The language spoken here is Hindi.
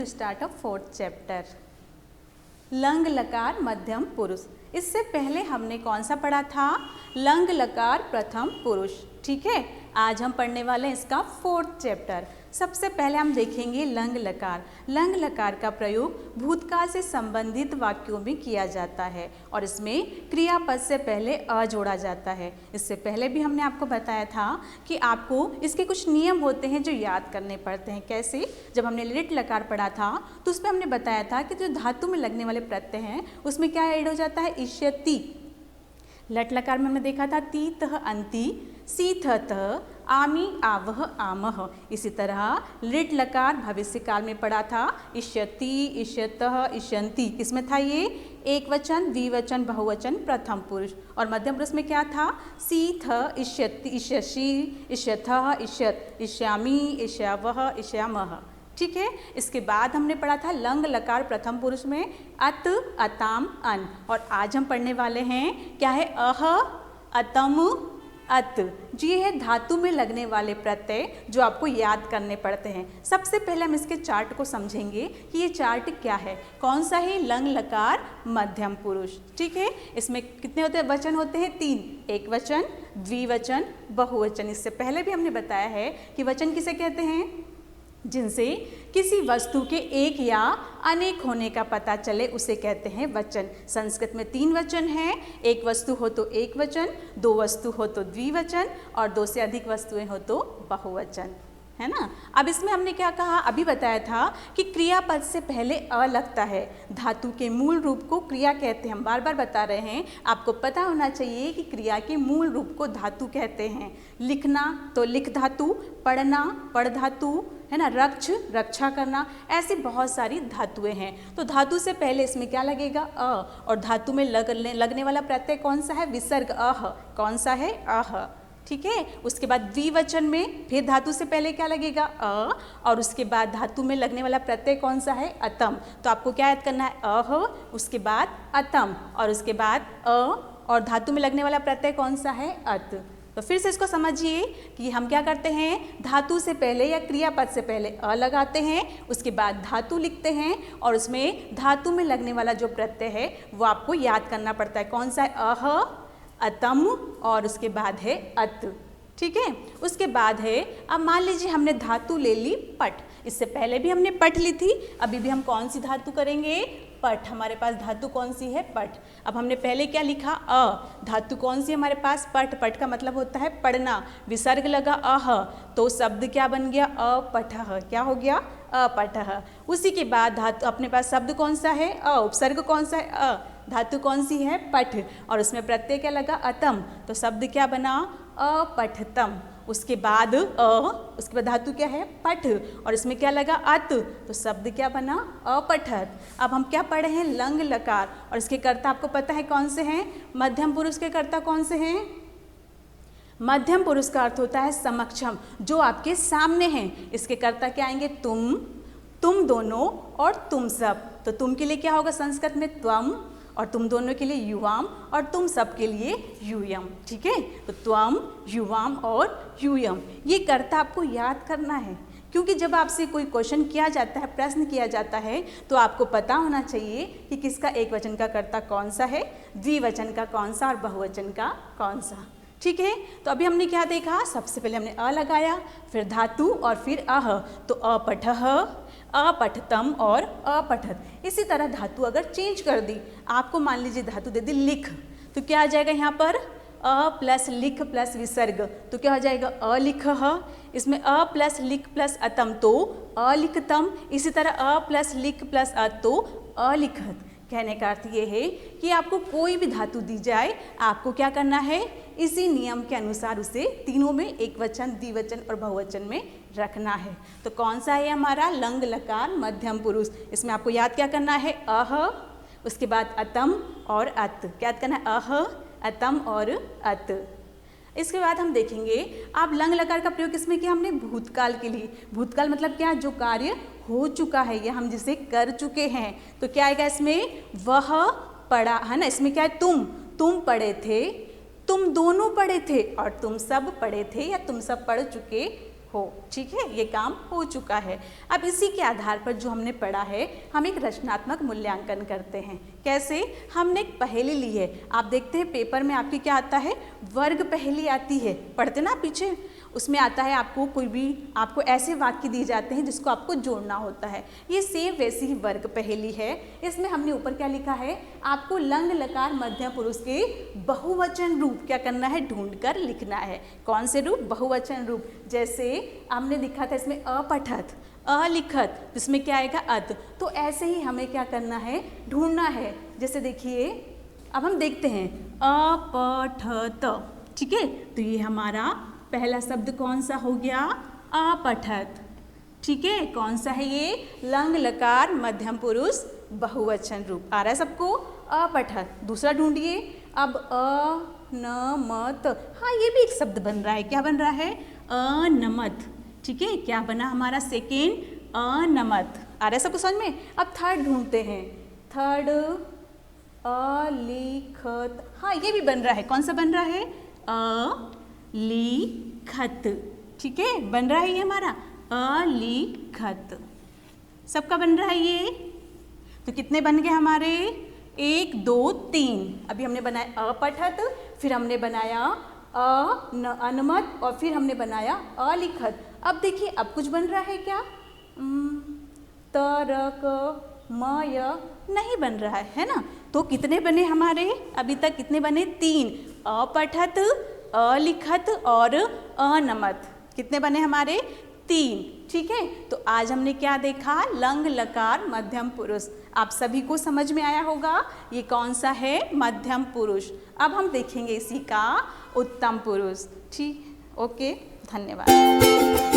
to start a fourth chapter. Lung लकार मध्यम पुरुष। इससे पहले हमने कौन सा पढ़ा था? लंग लकार प्रथम पुरुष। ठीक है, आज हम पढ़ने वाले हैं इसका फोर्थ चैप्टर। सबसे पहले हम देखेंगे लंग लकार। लंग लकार का प्रयोग भूतकाल से संबंधित वाक्यों में किया जाता है और इसमें क्रियापद से पहले अ जोड़ा जाता है। इससे पहले भी हमने आपको बताया था कि आपको इसके कुछ नियम होते हैं जो याद करने पड़ते हैं। कैसे? जब हमने लिट लकार पढ़ा था तो उसमें हमने बताया था कि जो धातु में लगने वाले प्रत्यय हैं उसमें क्या ऐड हो जाता है? इष्यति। लट लकार में हमने देखा था ती तह अंति, सी थ तह, आमी आवह आमह। इसी तरह लिट लकार भविष्य काल में पढ़ा था इष्यति, इष्यतः, इष्यन्ति। किसमें था ये? एक वचन, द्विवचन, बहुवचन, प्रथम पुरुष। और मध्यम पुरुष में क्या था? सी थ, इष्यति, इष्यसि, इष्यथः, इष्यत, इष्यामि, इष्यावह, इष्यामः। ठीक है, इसके बाद हमने पढ़ा था लंग लकार प्रथम पुरुष में अत, अताम, अन। और आज हम पढ़ने वाले हैं क्या है? अह, अतम, अत। जी है धातु में लगने वाले प्रत्यय जो आपको याद करने पड़ते हैं। सबसे पहले हम इसके चार्ट को समझेंगे कि ये चार्ट क्या है, कौन सा है? लंग लकार मध्यम पुरुष। ठीक है, इसमें कितने होते हैं? वचन होते हैं 3, एक वचन, द्विवचन, बहुवचन। इससे पहले भी हमने बताया है कि वचन किसे कहते हैं? जिनसे किसी वस्तु के एक या अनेक होने का पता चले उसे कहते हैं वचन। संस्कृत में 3 वचन हैं, एक वस्तु हो तो एक वचन, 2 वस्तु हो तो द्विवचन और 2 से अधिक वस्तुएं हो तो बहुवचन, है ना। अब इसमें हमने क्या कहा? अभी बताया था कि क्रियापद से पहले अ लगता है। धातु के मूल रूप को क्रिया कहते हैं। हम बार बार बता रहे हैं, आपको पता होना चाहिए कि क्रिया के मूल रूप को धातु कहते हैं। लिखना तो लिख धातु, पढ़ना पढ़ धातु, है ना, रक्ष रक्षा करना, ऐसी बहुत सारी धातुएं हैं। तो धातु से पहले इसमें क्या लगेगा? अ। और धातु में लगने वाला प्रत्यय कौन सा है? विसर्ग अह। कौन सा है? अह। ठीक है, उसके बाद द्विवचन में फिर धातु से पहले क्या लगेगा? अ। और उसके बाद धातु में लगने वाला प्रत्यय कौन सा है? अतम। तो आपको क्या याद करना है? अह, उसके बाद अतम और उसके बाद अ, और धातु में लगने वाला प्रत्यय कौन सा है? अत। तो फिर से इसको समझिए कि हम क्या करते हैं? धातु से पहले या क्रियापद से पहले अ लगाते हैं, उसके बाद धातु लिखते हैं और उसमें धातु में लगने वाला जो प्रत्यय है वो आपको याद करना पड़ता है। कौन सा है? अह, अतम और उसके बाद है अत। ठीक है, उसके बाद है, अब मान लीजिए हमने धातु ले ली पट। इससे पहले भी हमने पट ली थी, अभी भी हम कौन सी धातु करेंगे? पट। हमारे पास धातु कौन सी है? पट। अब हमने पहले क्या लिखा? अ। धातु कौन सी हमारे पास? पट। पट का मतलब होता है पढ़ना। विसर्ग लगा अह तो शब्द क्या बन गया? अपठः। क्या हो गया? अपठः। उसी के बाद धातु अपने पास शब्द कौन सा है? अ। उपसर्ग कौन सा है? अ। धातु कौन सी है? पठ। और उसमें प्रत्यय क्या लगा? अतम। तो शब्द क्या बना? अपठतम। उसके बाद उसके बाद धातु क्या है? पठ। और इसमें क्या लगा? अत। तो शब्द क्या बना? अपठत। अब हम क्या पढ़े हैं? लंग लकार। और इसके कर्ता आपको पता है कौन से हैं? मध्यम पुरुष के कर्ता कौन से हैं? मध्यम पुरुष का अर्थ होता है समक्षम, जो आपके सामने हैं। इसके कर्ता क्या आएंगे? तुम दोनों और तुम सब। तो तुम के लिए क्या होगा संस्कृत में? त्वम, और तुम दोनों के लिए युवाम, और तुम सब के लिए यूयम। ठीक है, तो त्वम, युवाम और यूयम, ये कर्ता आपको याद करना है, क्योंकि जब आपसे कोई क्वेश्चन किया जाता है, प्रश्न किया जाता है, तो आपको पता होना चाहिए कि किसका एक वचन का कर्ता कौन सा है, द्विवचन का कौन सा और बहुवचन का कौन सा। ठीक है, तो अभी हमने क्या देखा? सबसे पहले हमने अ लगाया, फिर धातु और फिर अह। तो अपठः, अपठतम और अपठत। इसी तरह धातु अगर चेंज कर दी, आपको मान लीजिए धातु दे दी लिख, तो क्या आ जाएगा यहाँ पर? अ प्लस लिख प्लस विसर्ग, तो क्या हो जाएगा? अलिखः। इसमें अ प्लस लिख प्लस अतम तो अलिखतम। इसी तरह अ प्लस लिख प्लस अत तो अलिखत। कहने का अर्थ ये है कि आपको कोई भी धातु दी जाए, आपको क्या करना है? इसी नियम के अनुसार उसे तीनों में एक वचन, द्विवचन और बहुवचन में रखना है। तो कौन सा है हमारा? लंग लकार मध्यम पुरुष। इसमें आपको याद क्या करना है? अह, उसके बाद अतम और अत। क्या याद करना है? अह, अतम और अत। इसके बाद हम देखेंगे आप लंग लकार का प्रयोग किसमें किया? हमने भूतकाल के लिए। भूतकाल मतलब क्या? जो कार्य हो चुका है या हम जिसे कर चुके हैं। तो क्या आएगा इसमें? वह पढ़ा, है ना। इसमें क्या है? तुम पढ़े थे, तुम दोनों पढ़े थे और तुम सब पढ़े थे या तुम सब पढ़ चुके हो। ठीक है, ये काम हो चुका है। अब इसी के आधार पर जो हमने पढ़ा है, हम एक रचनात्मक मूल्यांकन करते हैं। कैसे? हमने एक पहेली ली है। आप देखते हैं पेपर में आपकी क्या आता है, वर्ग पहेली आती है, पढ़ते ना पीछे, उसमें आता है आपको कोई भी, आपको ऐसे वाक्य दिए जाते हैं जिसको आपको जोड़ना होता है। ये सेम वैसी ही वर्ग पहेली है। इसमें हमने ऊपर क्या लिखा है, आपको लंग लकार मध्यम पुरुष के बहुवचन रूप क्या करना है, ढूंढकर लिखना है। कौन से रूप? बहुवचन रूप। जैसे हमने लिखा था इसमें अपठत, अलिखत, जिसमें क्या आएगा, अत। तो ऐसे ही हमें क्या करना है, ढूंढना है। जैसे देखिए, अब हम देखते हैं अपठत। ठीक है, तो ये हमारा पहला शब्द कौन सा हो गया, अपठत। ठीक है, कौन सा है ये, लंग लकार मध्यम पुरुष बहुवचन रूप। आ रहा है सबको, अपठत। दूसरा ढूंढिए, अब अनमत। हाँ, ये भी एक शब्द बन रहा है। क्या बन रहा है, अनमत। ठीक है, क्या बना हमारा सेकेंड, अनमत। आ रहा है सबको समझ में? अब थर्ड ढूंढते हैं, थर्ड अलिखत। हाँ, ये भी बन रहा है। कौन सा बन रहा है, अलिखत। ठीक है, बन रहा है ये हमारा अलिखत। सबका बन रहा है ये। तो कितने बन गए हमारे, 1 2 3। अभी हमने बनाया अपठत, फिर हमने बनाया अनमत, और फिर हमने बनाया अलिखत। अब देखिए, अब कुछ बन रहा है क्या, तरक मय नहीं बन रहा है ना। तो कितने बने हमारे अभी तक, कितने बने, 3। अपठत, अलिखत और अनमत। कितने बने हमारे, 3। ठीक है, तो आज हमने क्या देखा, लंग लकार मध्यम पुरुष। आप सभी को समझ में आया होगा ये कौन सा है, मध्यम पुरुष। अब हम देखेंगे इसी का उत्तम पुरुष। ठीक, ओके, धन्यवाद।